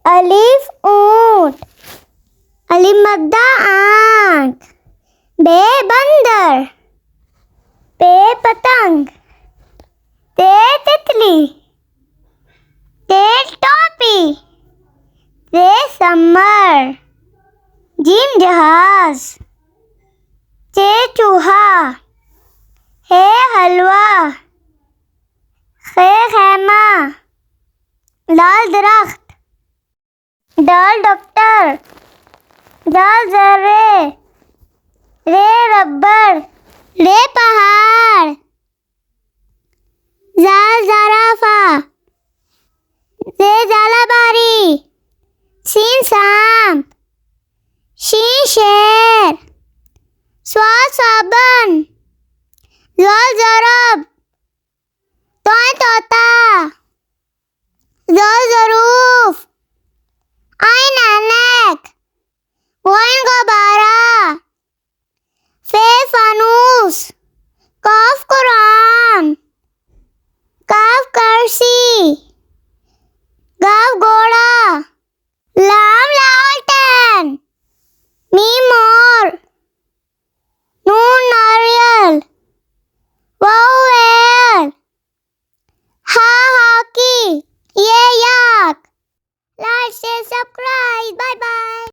अलिफ ऊंट, अलिफ मद्दा आंख, बे बंदर, पे पतंग, ते तितली, ते टोपी, ते समर, जीम जहाज, चे चूहा, हे हलवा, खे खैमा, लाल दरख्त, डाल डॉक्टर, दाल जर्रे, रे रबर, रे पहाड़, जाल जराफा, जे जालाबारी।